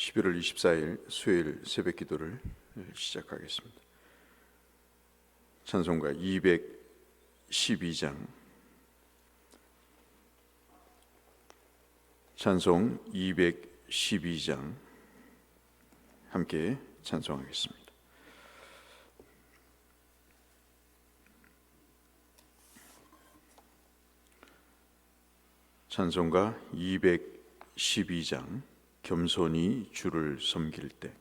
11월 24일 수요일 새벽 기도를 시작하겠습니다. 찬송가 212장, 찬송 212장 함께 찬송하겠습니다. 찬송가 212장 겸손히 주를 섬길 때.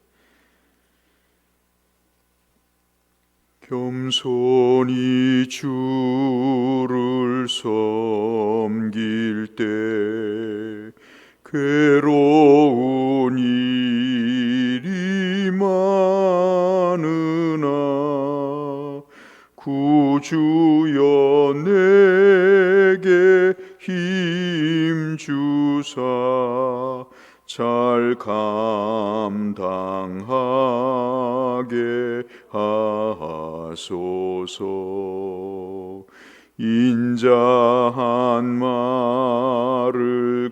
겸손히 주를 섬길 때 괴로운 일이 많으나 구주여 내게 힘 주사 잘 감당하게 하소서. 인자한 말을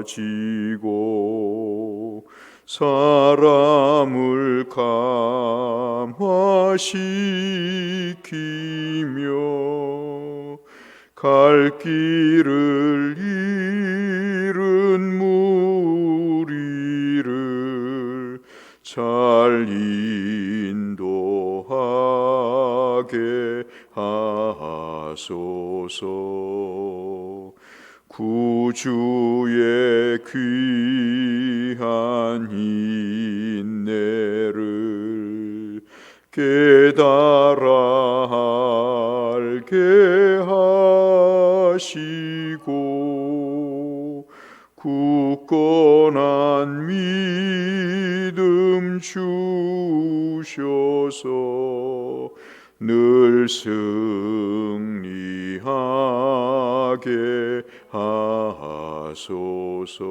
가지고 사람을 감화시키며 갈 길을 잃은 무리를 잘 인도하게 하소서. 구주의 귀한 인내를 깨달아 알게 하시고 굳건한 믿음 주셔서 늘 승리하게 하소서.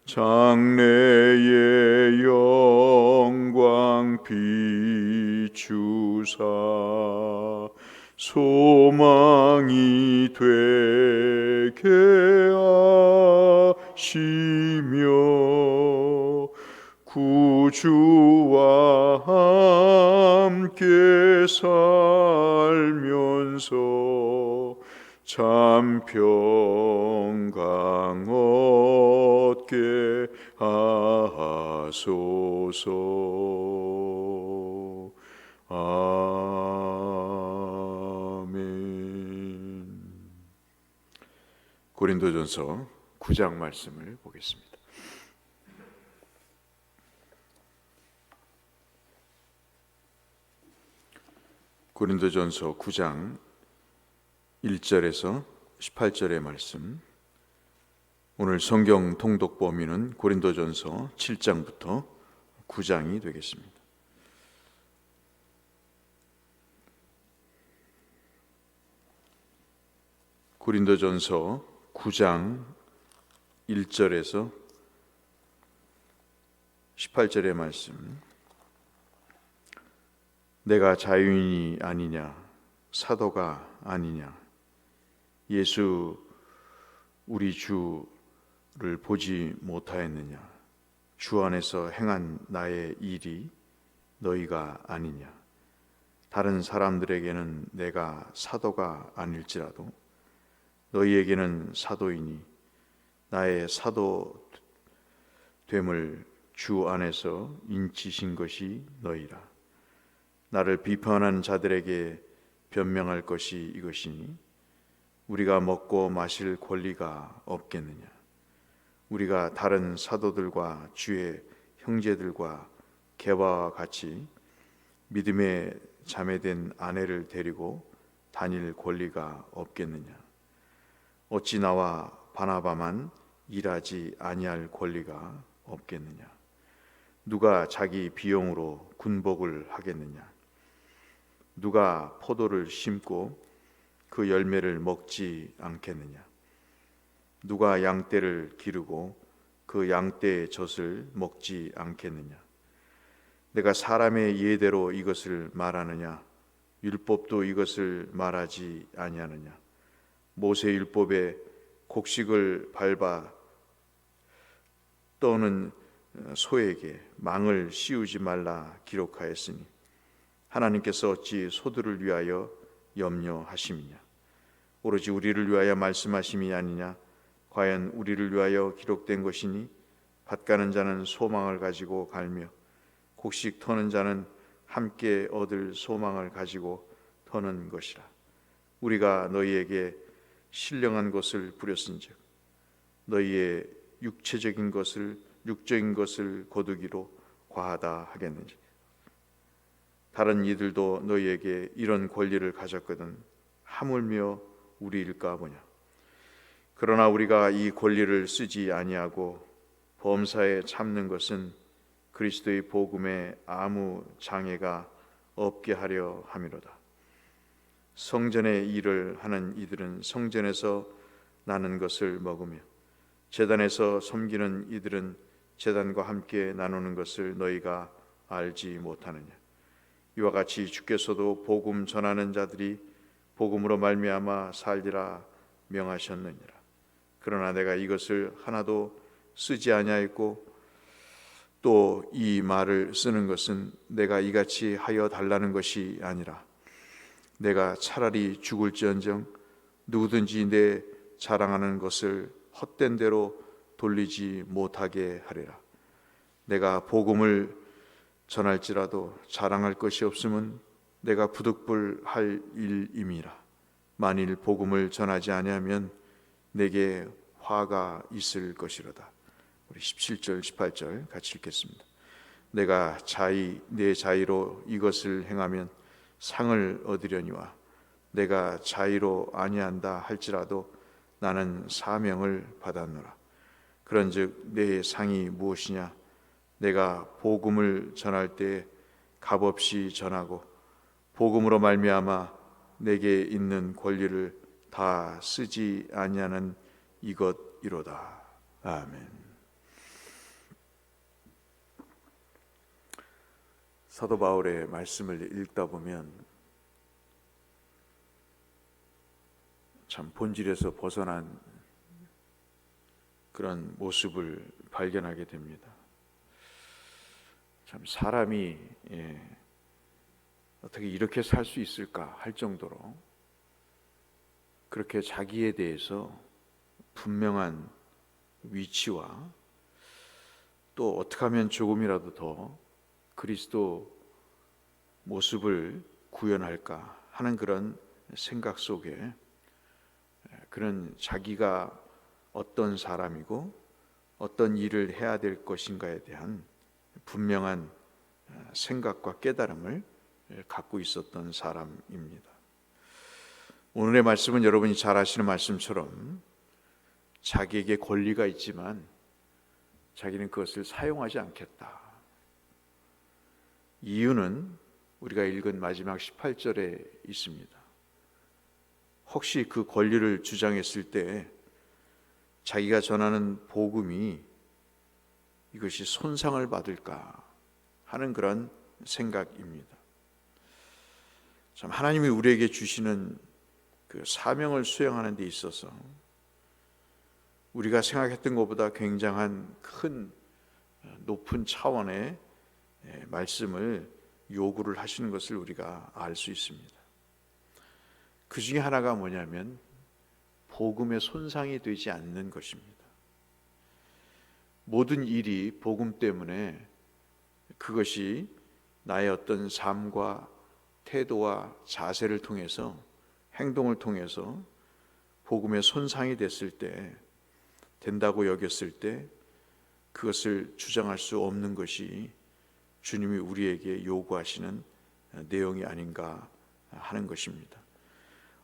장래의 영광 비추사 소망이 되게 하시며 구주와 함께 살면서 참 평강 얻게 하소서. 아멘. 고린도전서 9장 말씀을 보겠습니다. 고린도전서 9장 1절에서 18절의 말씀. 오늘 성경 통독 범위는 고린도전서 7장부터 9장이 되겠습니다. 고린도전서 9장 1절에서 18절의 말씀. 내가 자유인이 아니냐, 사도가 아니냐, 예수 우리 주를 보지 못하였느냐, 주 안에서 행한 나의 일이 너희가 아니냐. 다른 사람들에게는 내가 사도가 아닐지라도 너희에게는 사도이니 나의 사도됨을 주 안에서 인치신 것이 너희라. 나를 비판한 자들에게 변명할 것이 이것이니 우리가 먹고 마실 권리가 없겠느냐. 우리가 다른 사도들과 주의 형제들과 게바와 같이 믿음의 자매된 아내를 데리고 다닐 권리가 없겠느냐. 어찌 나와 바나바만 일하지 아니할 권리가 없겠느냐. 누가 자기 비용으로 군복을 하겠느냐. 누가 포도를 심고 그 열매를 먹지 않겠느냐. 누가 양떼를 기르고 그 양떼의 젖을 먹지 않겠느냐. 내가 사람의 예대로 이것을 말하느냐. 율법도 이것을 말하지 아니하느냐. 모세 율법에 곡식을 밟아 떠오는 소에게 망을 씌우지 말라 기록하였으니 하나님께서 어찌 소들을 위하여 염려하심이냐. 오로지 우리를 위하여 말씀하심이 아니냐. 과연 우리를 위하여 기록된 것이니 밭 가는 자는 소망을 가지고 갈며 곡식 터는 자는 함께 얻을 소망을 가지고 터는 것이라. 우리가 너희에게 신령한 것을 부렸은즉 너희의 육적인 것을 거두기로 과하다 하겠는지. 다른 이들도 너희에게 이런 권리를 가졌거든 하물며 우리일까 보냐. 그러나 우리가 이 권리를 쓰지 아니하고 범사에 참는 것은 그리스도의 복음에 아무 장애가 없게 하려 함이로다. 성전의 일을 하는 이들은 성전에서 나는 것을 먹으며 제단에서 섬기는 이들은 제단과 함께 나누는 것을 너희가 알지 못하느냐. 이와 같이 주께서도 복음 전하는 자들이 복음으로 말미암아 살리라 명하셨느니라. 그러나 내가 이것을 하나도 쓰지 아니하였고 또 이 말을 쓰는 것은 내가 이같이 하여 달라는 것이 아니라 내가 차라리 죽을지언정 누구든지 내 자랑하는 것을 헛된 대로 돌리지 못하게 하리라. 내가 복음을 전할지라도 자랑할 것이 없음은 내가 부득불할 일임이라. 만일 복음을 전하지 아니하면 내게 화가 있을 것이로다. 우리 17절 18절 같이 읽겠습니다. 내가 내 자의로 이것을 행하면 상을 얻으려니와 내가 자의로 아니한다 할지라도 나는 사명을 받았노라. 그런즉 내 상이 무엇이냐. 내가 복음을 전할 때 값없이 전하고 복음으로 말미암아 내게 있는 권리를 다 쓰지 아니하는 이것이로다. 아멘. 사도 바울의 말씀을 읽다 보면 참 본질에서 벗어난 그런 모습을 발견하게 됩니다. 참 사람이 어떻게 이렇게 살 수 있을까 할 정도로 그렇게 자기에 대해서 분명한 위치와 또 어떻게 하면 조금이라도 더 그리스도 모습을 구현할까 하는 그런 생각 속에 그런 자기가 어떤 사람이고 어떤 일을 해야 될 것인가에 대한 분명한 생각과 깨달음을 갖고 있었던 사람입니다. 오늘의 말씀은 여러분이 잘 아시는 말씀처럼 자기에게 권리가 있지만 자기는 그것을 사용하지 않겠다. 이유는 우리가 읽은 마지막 18절에 있습니다. 혹시 그 권리를 주장했을 때 자기가 전하는 복음이 이것이 손상을 받을까 하는 그런 생각입니다. 참 하나님이 우리에게 주시는 그 사명을 수행하는 데 있어서 우리가 생각했던 것보다 굉장한 큰 높은 차원의 말씀을 요구를 하시는 것을 우리가 알 수 있습니다. 그 중에 하나가 뭐냐면 복음의 손상이 되지 않는 것입니다. 모든 일이 복음 때문에 그것이 나의 어떤 삶과 태도와 자세를 통해서 행동을 통해서 복음의 손상이 됐을 때 된다고 여겼을 때 그것을 주장할 수 없는 것이 주님이 우리에게 요구하시는 내용이 아닌가 하는 것입니다.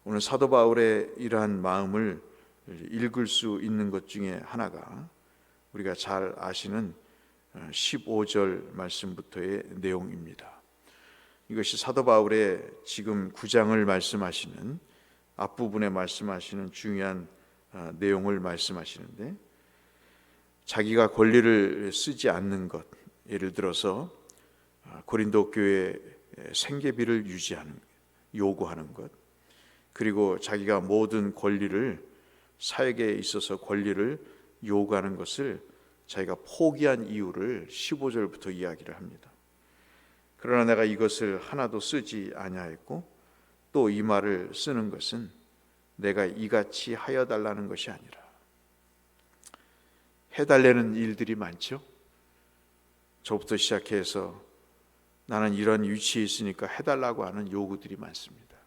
오늘 사도 바울의 이러한 마음을 읽을 수 있는 것 중에 하나가 우리가 잘 아시는 15절 말씀부터의 내용입니다. 이것이 사도 바울의 지금 9장을 말씀하시는 앞부분에 말씀하시는 중요한 내용을 말씀하시는데 자기가 권리를 쓰지 않는 것, 예를 들어서 고린도 교회의 생계비를 유지하는 요구하는 것, 그리고 자기가 모든 권리를 사역에 있어서 권리를 요구하는 것을 자기가 포기한 이유를 15절부터 이야기를 합니다. 그러나 내가 이것을 하나도 쓰지 아니하였고 또 이 말을 쓰는 것은 내가 이같이 하여 달라는 것이 아니라. 해달라는 일들이 많죠. 저부터 시작해서 나는 이런 위치에 있으니까 해달라고 하는 요구들이 많습니다.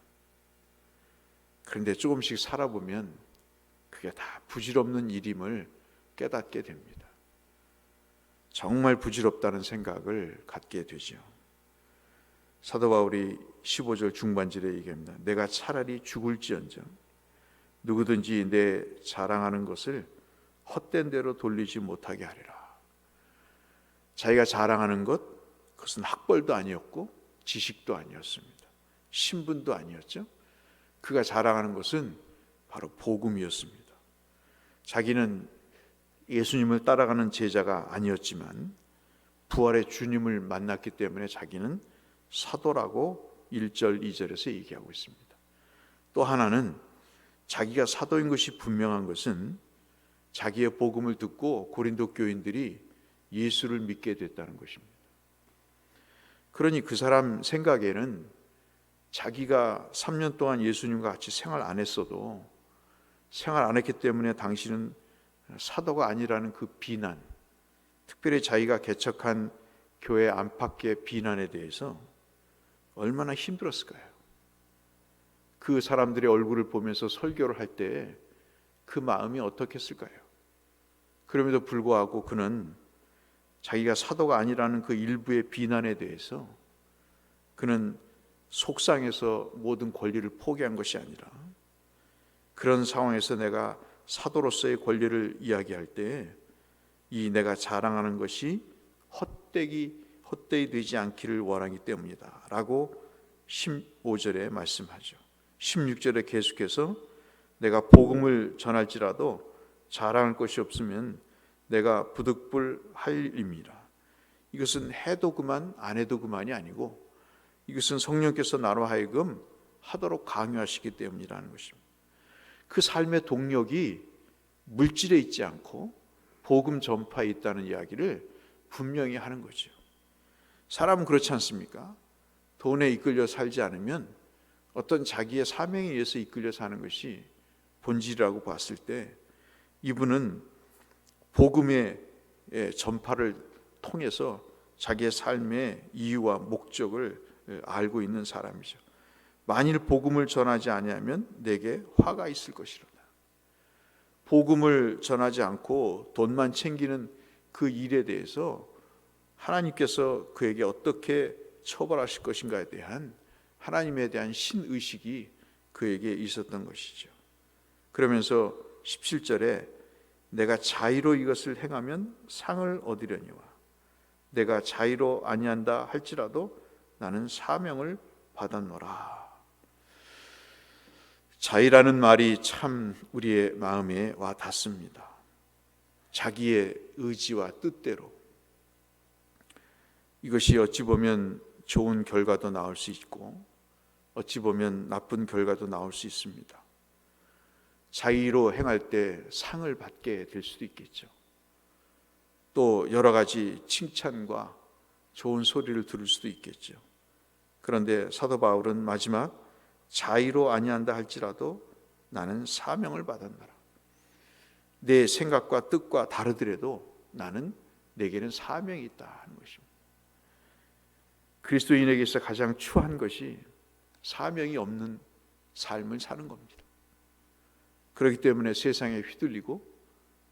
그런데 조금씩 살아보면 그게 다 부질없는 일임을 깨닫게 됩니다. 정말 부질없다는 생각을 갖게 되죠. 사도 바울이 15절 중반절에 얘기합니다. 내가 차라리 죽을지언정 누구든지 내 자랑하는 것을 헛된 대로 돌리지 못하게 하리라. 자기가 자랑하는 것, 그것은 학벌도 아니었고 지식도 아니었습니다. 신분도 아니었죠. 그가 자랑하는 것은 바로 복음이었습니다. 자기는 예수님을 따라가는 제자가 아니었지만 부활의 주님을 만났기 때문에 자기는 사도라고 1절 2절에서 얘기하고 있습니다. 또 하나는 자기가 사도인 것이 분명한 것은 자기의 복음을 듣고 고린도 교인들이 예수를 믿게 됐다는 것입니다. 그러니 그 사람 생각에는 자기가 3년 동안 예수님과 같이 생활 안 했어도 생활 안 했기 때문에 당신은 사도가 아니라는 그 비난, 특별히 자기가 개척한 교회 안팎의 비난에 대해서 얼마나 힘들었을까요? 그 사람들의 얼굴을 보면서 설교를 할 때 그 마음이 어떻겠을까요? 그럼에도 불구하고 그는 자기가 사도가 아니라는 그 일부의 비난에 대해서 그는 속상해서 모든 권리를 포기한 것이 아니라 그런 상황에서 내가 사도로서의 권리를 이야기할 때 이 내가 자랑하는 것이 헛되이 되지 않기를 원하기 때문이다 라고 15절에 말씀하죠. 16절에 계속해서 내가 복음을 전할지라도 자랑할 것이 없으면 내가 부득불할 일입니다. 이것은 해도 그만 안 해도 그만이 아니고 이것은 성령께서 나로 하여금 하도록 강요하시기 때문이라는 것입니다. 그 삶의 동력이 물질에 있지 않고 복음 전파에 있다는 이야기를 분명히 하는 거죠. 사람은 그렇지 않습니까? 돈에 이끌려 살지 않으면 어떤 자기의 사명에 의해서 이끌려 사는 것이 본질이라고 봤을 때 이분은 복음의 전파를 통해서 자기의 삶의 이유와 목적을 알고 있는 사람이죠. 만일 복음을 전하지 아니하면 내게 화가 있을 것이로다. 복음을 전하지 않고 돈만 챙기는 그 일에 대해서 하나님께서 그에게 어떻게 처벌하실 것인가에 대한 하나님에 대한 신의식이 그에게 있었던 것이죠. 그러면서 17절에 내가 자의로 이것을 행하면 상을 얻으려니와 내가 자의로 아니한다 할지라도 나는 사명을 받았노라. 자의라는 말이 참 우리의 마음에 와 닿습니다. 자기의 의지와 뜻대로. 이것이 어찌 보면 좋은 결과도 나올 수 있고 어찌 보면 나쁜 결과도 나올 수 있습니다. 자의로 행할 때 상을 받게 될 수도 있겠죠. 또 여러 가지 칭찬과 좋은 소리를 들을 수도 있겠죠. 그런데 사도 바울은 마지막 자의로 아니한다 할지라도 나는 사명을 받았노라. 내 생각과 뜻과 다르더라도 나는 내게는 사명이 있다 하는 것입니다. 그리스도인에게서 가장 추한 것이 사명이 없는 삶을 사는 겁니다. 그렇기 때문에 세상에 휘둘리고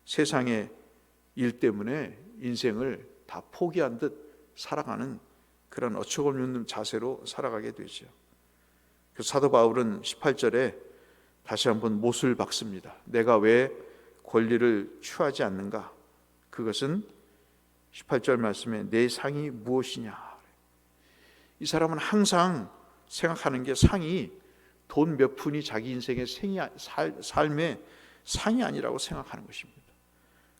세상의 일 때문에 인생을 다 포기한 듯 살아가는 그런 어처구니없는 자세로 살아가게 되죠. 그래서 사도 바울은 18절에 다시 한번 못을 박습니다. 내가 왜 권리를 취하지 않는가? 그것은 18절 말씀에 내 상이 무엇이냐? 이 사람은 항상 생각하는 게 상이 돈 몇 푼이 자기 인생의 삶의 상이 아니라고 생각하는 것입니다.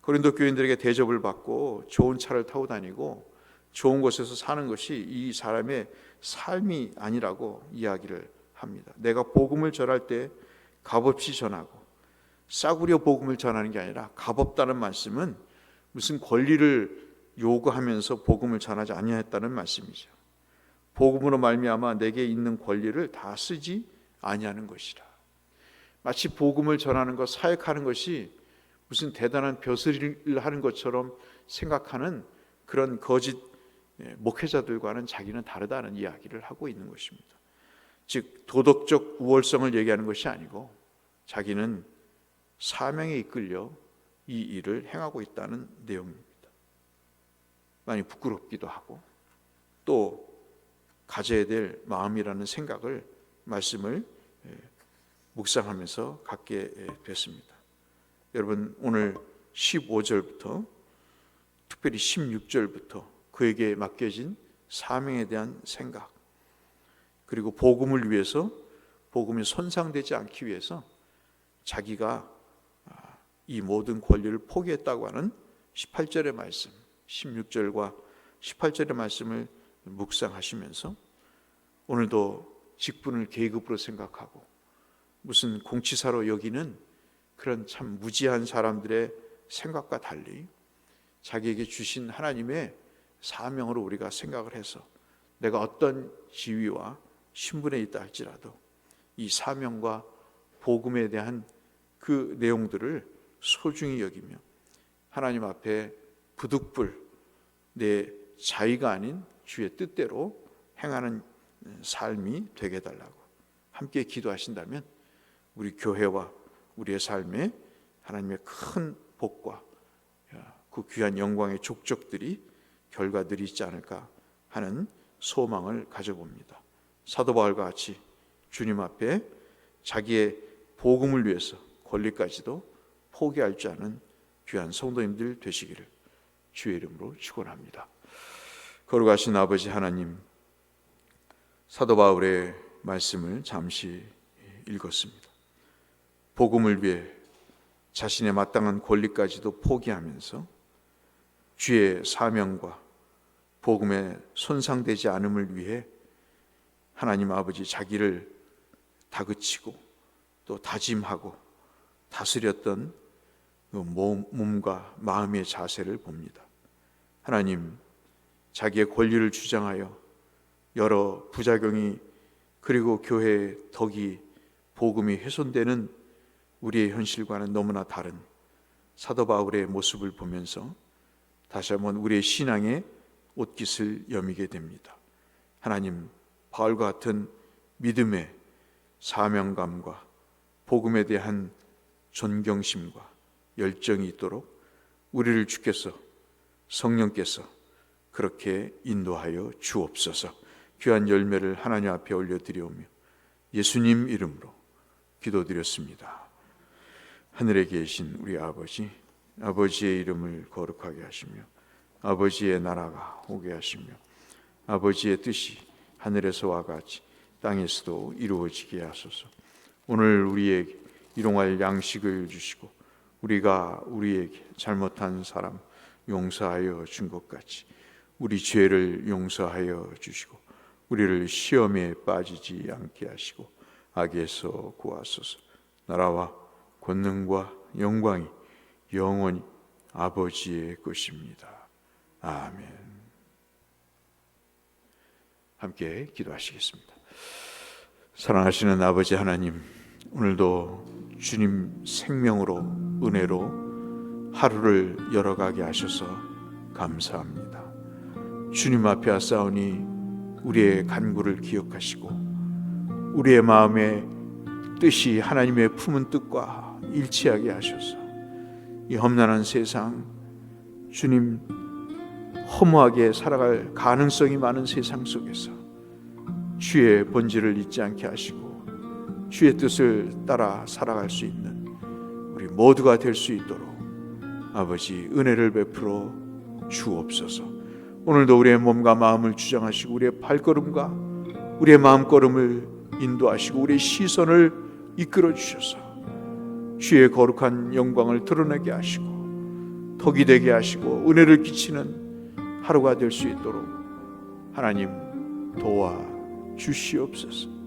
고린도 교인들에게 대접을 받고 좋은 차를 타고 다니고 좋은 곳에서 사는 것이 이 사람의 삶이 아니라고 이야기를 합니다. 내가 복음을 전할 때 값없이 전하고 싸구려 복음을 전하는 게 아니라 값없다는 말씀은 무슨 권리를 요구하면서 복음을 전하지 아니하였다는 말씀이죠. 복음으로 말미암아 내게 있는 권리를 다 쓰지 아니하는 것이라. 마치 복음을 전하는 것, 사역하는 것이 무슨 대단한 벼슬을 하는 것처럼 생각하는 그런 거짓 목회자들과는 자기는 다르다는 이야기를 하고 있는 것입니다. 즉 도덕적 우월성을 얘기하는 것이 아니고 자기는 사명에 이끌려 이 일을 행하고 있다는 내용입니다. 많이 부끄럽기도 하고 또 가져야 될 마음이라는 생각을 말씀을 묵상하면서 갖게 됐습니다. 여러분 오늘 15절부터 특별히 16절부터 그에게 맡겨진 사명에 대한 생각, 그리고 복음을 위해서, 복음이 손상되지 않기 위해서 자기가 이 모든 권리를 포기했다고 하는 18절의 말씀, 16절과 18절의 말씀을 묵상하시면서 오늘도 직분을 계급으로 생각하고 무슨 공치사로 여기는 그런 참 무지한 사람들의 생각과 달리 자기에게 주신 하나님의 사명으로 우리가 생각을 해서 내가 어떤 지위와 신분에 있다 할지라도 이 사명과 복음에 대한 그 내용들을 소중히 여기며 하나님 앞에 부득불 내 자의가 아닌 주의 뜻대로 행하는 삶이 되게 해달라고 함께 기도하신다면 우리 교회와 우리의 삶에 하나님의 큰 복과 그 귀한 영광의 족적들이 결과들이 있지 않을까 하는 소망을 가져봅니다. 사도 바울과 같이 주님 앞에 자기의 복음을 위해서 권리까지도 포기할 줄 아는 귀한 성도님들 되시기를 주의 이름으로 축원합니다. 거룩하신 아버지 하나님, 사도 바울의 말씀을 잠시 읽었습니다. 복음을 위해 자신의 마땅한 권리까지도 포기하면서 주의 사명과 복음에 손상되지 않음을 위해 하나님 아버지 자기를 다그치고 또 다짐하고 다스렸던 그 몸과 마음의 자세를 봅니다. 하나님, 자기의 권리를 주장하여 여러 부작용이 그리고 교회의 덕이 복음이 훼손되는 우리의 현실과는 너무나 다른 사도 바울의 모습을 보면서 다시 한번 우리의 신앙의 옷깃을 여미게 됩니다. 하나님, 바울과 같은 믿음의 사명감과 복음에 대한 존경심과 열정이 있도록 우리를 주께서 성령께서 그렇게 인도하여 주옵소서. 귀한 열매를 하나님 앞에 올려드리오며 예수님 이름으로 기도드렸습니다. 하늘에 계신 우리 아버지, 아버지의 이름을 거룩하게 하시며 아버지의 나라가 오게 하시며 아버지의 뜻이 하늘에서와 같이 땅에서도 이루어지게 하소서. 오늘 우리에게 일용할 양식을 주시고 우리가 우리에게 잘못한 사람 용서하여 준 것 같이 우리 죄를 용서하여 주시고 우리를 시험에 빠지지 않게 하시고 악에서 구하소서. 나라와 권능과 영광이 영원히 아버지의 것입니다. 아멘. 함께 기도하시겠습니다. 사랑하시는 아버지 하나님, 오늘도 주님 생명으로 은혜로 하루를 열어가게 하셔서 감사합니다. 주님 앞에 왔사오니 우리의 간구를 기억하시고 우리의 마음의 뜻이 하나님의 품은 뜻과 일치하게 하셔서 이 험난한 세상, 주님 허무하게 살아갈 가능성이 많은 세상 속에서 주의 본질을 잊지 않게 하시고 주의 뜻을 따라 살아갈 수 있는 우리 모두가 될 수 있도록 아버지 은혜를 베풀어 주옵소서. 오늘도 우리의 몸과 마음을 주장하시고 우리의 발걸음과 우리의 마음걸음을 인도하시고 우리의 시선을 이끌어 주셔서 주의 거룩한 영광을 드러내게 하시고 덕이 되게 하시고 은혜를 끼치는 하루가 될 수 있도록 하나님 도와 주시옵소서.